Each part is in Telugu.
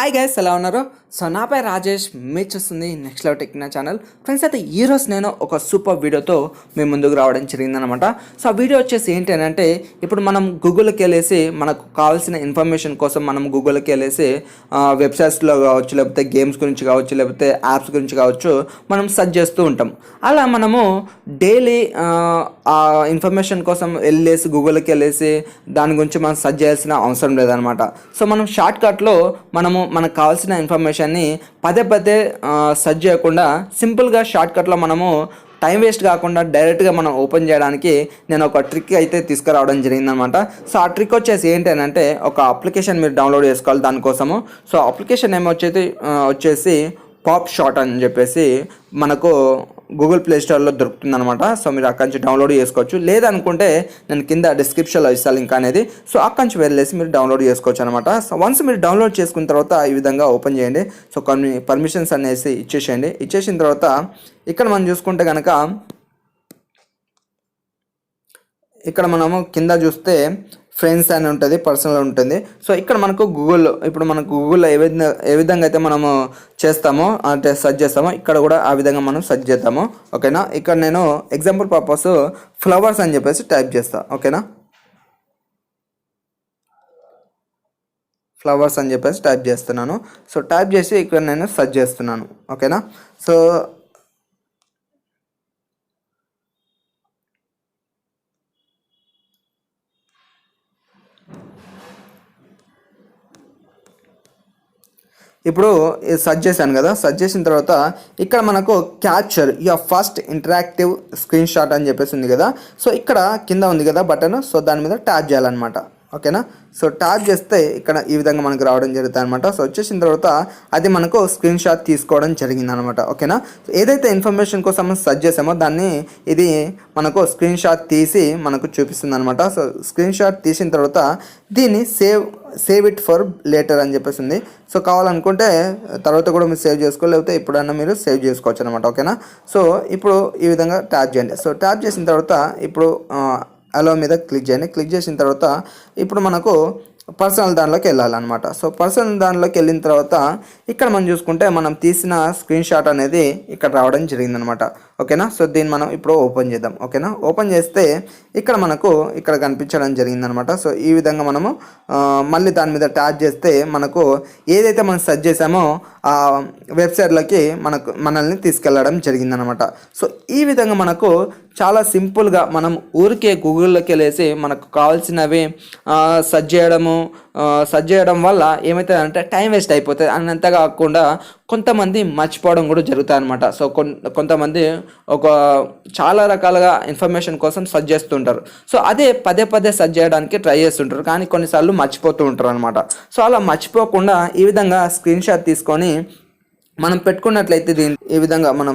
హాయ్ గైస్, ఎలా ఉన్నారు? సో నా పేరు రాజేష్, మీరు చూస్తుంది నెక్స్ట్ లెవెల్ టెక్ నా ఛానల్. ఫ్రెండ్స్, అయితే ఈరోజు నేను ఒక సూపర్ వీడియోతో మేము ముందుకు రావడం జరిగిందనమాట. సో ఆ వీడియో వచ్చేసి ఏంటి అంటే, ఇప్పుడు మనం గూగుల్కి వెళ్ళేసి మనకు కావాల్సిన ఇన్ఫర్మేషన్ కోసం మనం గూగుల్కి వెళ్ళేసి వెబ్సైట్స్లో కావచ్చు, లేకపోతే గేమ్స్ గురించి కావచ్చు, లేకపోతే యాప్స్ గురించి కావచ్చు, మనం సెర్చ్ చేస్తూ ఉంటాం. అలా మనము డైలీ ఆ ఇన్ఫర్మేషన్ కోసం వెళ్ళేసి గూగుల్కి వెళ్ళేసి దాని గురించి మనం సెర్చ్ చేయాల్సిన అవసరం లేదనమాట. సో మనం షార్ట్కట్లో మనకు కావాల్సిన ఇన్ఫర్మేషన్ని పదే పదే సెర్చ్ చేయకుండా సింపుల్గా షార్ట్కట్లో మనము టైం వేస్ట్ కాకుండా డైరెక్ట్గా మనం ఓపెన్ చేయడానికి నేను ఒక ట్రిక్ అయితే తీసుకురావడం జరిగిందనమాట. సో ఆ ట్రిక్ వచ్చేసి ఏంటంటే, ఒక అప్లికేషన్ మీరు డౌన్లోడ్ చేసుకోవాలి దానికోసము. సో అప్లికేషన్ వచ్చేసి పాప్షాట్ అని చెప్పేసి మనకు గూగుల్ ప్లే స్టోర్లో దొరుకుతుందనమాట. సో మీరు అక్కడి నుంచి డౌన్లోడ్ చేసుకోవచ్చు. లేదనుకుంటే నేను కింద డిస్క్రిప్షన్లో ఇస్తాను లింక్ అనేది. సో అక్కడి నుంచి వెళ్ళేసి మీరు డౌన్లోడ్ చేసుకోవచ్చు అనమాట. సో వన్స్ మీరు డౌన్లోడ్ చేసుకున్న తర్వాత ఈ విధంగా ఓపెన్ చేయండి. సో కొన్ని పర్మిషన్స్ అనేసి ఇచ్చేసిన తర్వాత ఇక్కడ మనం చూసుకుంటే కనుక ఇక్కడ మనము కింద చూస్తే ఫ్రెండ్స్ అని ఉంటుంది, పర్సనల్ ఉంటుంది. సో ఇక్కడ మనకు గూగుల్లో ఏ విధంగా అయితే మనము చేస్తామో అంటే సెర్చ్ చేస్తామో, ఇక్కడ కూడా ఆ విధంగా మనం సెర్చ్ చేద్దాము. ఓకేనా, ఇక్కడ నేను ఎగ్జాంపుల్ పర్పస్ ఫ్లవర్స్ అని చెప్పేసి టైప్ చేస్తాను. ఓకేనా, ఫ్లవర్స్ అని చెప్పేసి టైప్ చేస్తున్నాను. సో టైప్ చేసి ఇక్కడ నేను సెర్చ్ చేస్తున్నాను. ఓకేనా, సో ఇప్పుడు సెర్చ్ చేశాను కదా. సెర్చ్ చేసిన తర్వాత ఇక్కడ మనకు capture your first interactive screen shot అని చెప్పేసి ఉంది కదా. సో ఇక్కడ కింద ఉంది కదా బటన్. సో దాని మీద ట్యాప్ చేయాలన్నమాట. ఓకేనా, సో ట్యాప్ చేస్తే ఇక్కడ ఈ విధంగా మనకు రావడం జరుగుతుంది అనమాట. సో వచ్చేసిన తర్వాత అది మనకు స్క్రీన్ షాట్ తీసుకోవడం జరిగింది అనమాట. ఓకేనా, ఏదైతే ఇన్ఫర్మేషన్ కోసం సెర్చ్ చేసామో దాన్ని ఇది మనకు స్క్రీన్ షాట్ తీసి మనకు చూపిస్తుంది అనమాట. సో స్క్రీన్ షాట్ తీసిన తర్వాత దీన్ని సేవ్ ఇట్ ఫర్ లేటర్ అని చెప్పేసి ఉంది. సో కావాలనుకుంటే తర్వాత కూడా మీరు సేవ్ చేసుకోవాలి, లేకపోతే ఎప్పుడన్నా మీరు సేవ్ చేసుకోవచ్చు అనమాట. ఓకేనా, సో ఇప్పుడు ఈ విధంగా ట్యాప్ చేయండి. సో ట్యాప్ చేసిన తర్వాత ఇప్పుడు అలో మీద క్లిక్ చేయండి. క్లిక్ చేసిన తర్వాత ఇప్పుడు మనకు పర్సనల్ దానిలోకి వెళ్ళాలన్నమాట. సో పర్సనల్ దానిలోకి వెళ్ళిన తర్వాత ఇక్కడ మనం చూసుకుంటే మనం తీసిన స్క్రీన్ షాట్ అనేది ఇక్కడ రావడం జరిగిందనమాట. ఓకేనా, సో దీన్ని మనం ఇప్పుడు ఓపెన్ చేద్దాం. ఓకేనా, ఓపెన్ చేస్తే ఇక్కడ కనిపించడం జరిగిందనమాట. సో ఈ విధంగా మనము మళ్ళీ దాని మీద ట్యాప్ చేస్తే మనకు ఏదైతే మనం సెర్చ్ చేసామో ఆ వెబ్సైట్లోకి మనల్ని తీసుకెళ్ళడం జరిగిందనమాట. సో ఈ విధంగా మనకు చాలా సింపుల్గా మనం ఊరికే గూగుల్లోకి వెళ్ళేసి మనకు కావాల్సినవి సెర్చ్ చేయడం వల్ల ఏమవుతుందంటే టైం వేస్ట్ అయిపోతుంది. అన్నంత కాకుండా కొంతమంది మర్చిపోవడం కూడా జరుగుతాయి అనమాట. సో కొంతమంది చాలా రకాలుగా ఇన్ఫర్మేషన్ కోసం సెర్చ్ చేస్తుంటారు. సో అదే పదే పదే సెర్చ్ చేయడానికి ట్రై చేస్తుంటారు, కానీ కొన్నిసార్లు మర్చిపోతూ ఉంటారు అనమాట. సో అలా మర్చిపోకుండా ఈ విధంగా స్క్రీన్ షాట్ తీసుకొని మనం పెట్టుకున్నట్లయితే ఈ విధంగా మనం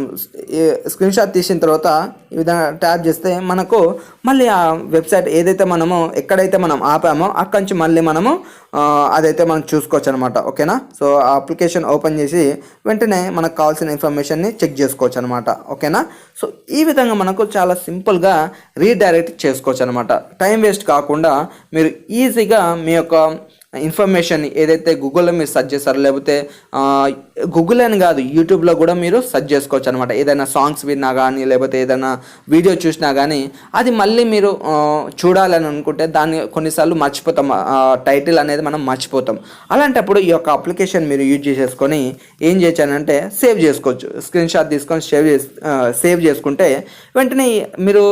స్క్రీన్ షాట్ తీసిన తర్వాత ఈ విధంగా ట్యాప్ చేస్తే మనకు మళ్ళీ ఆ వెబ్సైట్ ఏదైతే ఎక్కడైతే మనం ఆపామో అక్కడి నుంచి మళ్ళీ అదైతే మనం చూసుకోవచ్చు అనమాట. ఓకేనా, సో ఆ అప్లికేషన్ ఓపెన్ చేసి వెంటనే మనకు కావాల్సిన ఇన్ఫర్మేషన్ని చెక్ చేసుకోవచ్చు అనమాట. ఓకేనా, సో ఈ విధంగా మనకు చాలా సింపుల్గా రీడైరెక్ట్ చేసుకోవచ్చు అనమాట. టైం వేస్ట్ కాకుండా మీరు ఈజీగా మీ యొక్క ఇన్ఫర్మేషన్ ఏదైతే గూగుల్లో మీరు సెర్చ్ చేస్తారో, లేకపోతే గూగుల్ అని కాదు యూట్యూబ్లో కూడా మీరు సెర్చ్ చేసుకోవచ్చు అనమాట. ఏదైనా సాంగ్స్ విన్నా కానీ, లేకపోతే ఏదైనా వీడియో చూసినా కానీ అది మళ్ళీ మీరు చూడాలని అనుకుంటే దాన్ని కొన్నిసార్లు మర్చిపోతాం, టైటిల్ అనేది మనం మర్చిపోతాం. అలాంటప్పుడు ఈ యొక్క అప్లికేషన్ మీరు యూజ్ చేసుకొని ఏం చేయొచ్చానంటే సేవ్ చేసుకోవచ్చు. స్క్రీన్ షాట్ తీసుకొని సేవ్ చేసుకుంటే వెంటనే మీరు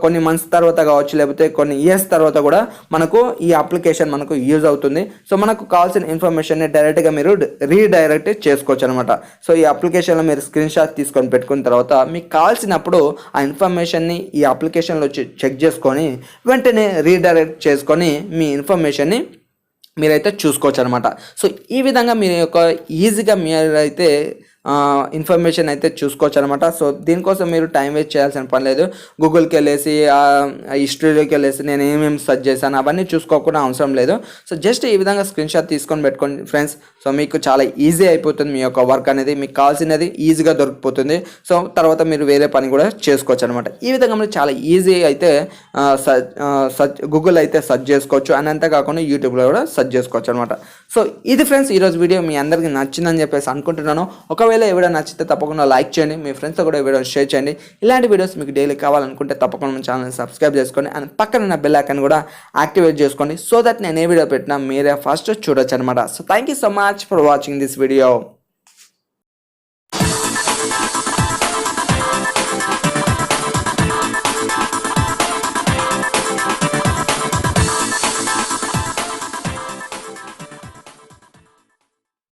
కొన్ని మంత్స్ తర్వాత కావచ్చు, లేకపోతే కొన్ని ఇయర్స్ తర్వాత కూడా మనకు ఈ అప్లికేషన్ మనకు యూజ్ అవుతుంది. సో మనకు కావాల్సిన ఇన్ఫర్మేషన్ని డైరెక్ట్గా మీరు రీడైరెక్ట్ చేసుకోవచ్చు అనమాట. సో ఈ అప్లికేషన్లో మీరు స్క్రీన్ షాట్ తీసుకొని పెట్టుకున్న తర్వాత మీకు కావాల్సినప్పుడు ఆ ఇన్ఫర్మేషన్ని ఈ అప్లికేషన్లో చెక్ చేసుకొని వెంటనే రీడైరెక్ట్ చేసుకొని మీ ఇన్ఫర్మేషన్ని మీరైతే చూసుకోవచ్చు అనమాట. సో ఈ విధంగా మీ యొక్క ఈజీగా మీరైతే ఇన్ఫర్మేషన్ అయితే చూసుకోవచ్చు అనమాట. సో దీనికోసం మీరు టైం వేస్ట్ చేయాల్సిన పని లేదు. గూగుల్కి వెళ్ళేసి హిస్టరీలోకి వెళ్ళేసి నేను ఏమేమి సెర్చ్ చేశాను అవన్నీ చూసుకోకుండా అవసరం లేదు. సో జస్ట్ ఈ విధంగా స్క్రీన్ షాట్ తీసుకొని పెట్టుకోండి ఫ్రెండ్స్. సో మీకు చాలా ఈజీ అయిపోతుంది, మీ యొక్క వర్క్ అనేది మీకు కావాల్సినది ఈజీగా దొరికిపోతుంది. సో తర్వాత మీరు వేరే పని కూడా చేసుకోవచ్చు అనమాట. ఈ విధంగా మీరు చాలా ఈజీ అయితే గూగుల్ అయితే సెర్చ్ చేసుకోవచ్చు, అని అంతేకాకుండా యూట్యూబ్లో కూడా సెర్చ్ చేసుకోవచ్చు అనమాట. సో ఇది ఫ్రెండ్స్ ఈరోజు వీడియో మీ అందరికీ నచ్చిందని చెప్పేసి అనుకుంటున్నాను. ఒకవేళ ఈ వీడియో నచ్చితే తప్పకుండా లైక్ చేయండి, మీ ఫ్రెండ్స్తో కూడా ఈ వీడియో షేర్ చేయండి. ఇలాంటి వీడియోస్ మీకు డైలీ కావాలనుకుంటే తప్పకుండా మన ఛానల్ని సబ్స్క్రైబ్ చేసుకోండి, అండ్ పక్కన ఉన్న బెల్ ఐకాన్ కూడా యాక్టివేట్ చేసుకోండి, సో దట్ నేను ఏ వీడియో పెట్టినా మీరే ఫస్ట్ చూడొచ్చు అనమాట. So thank you so much for watching this video.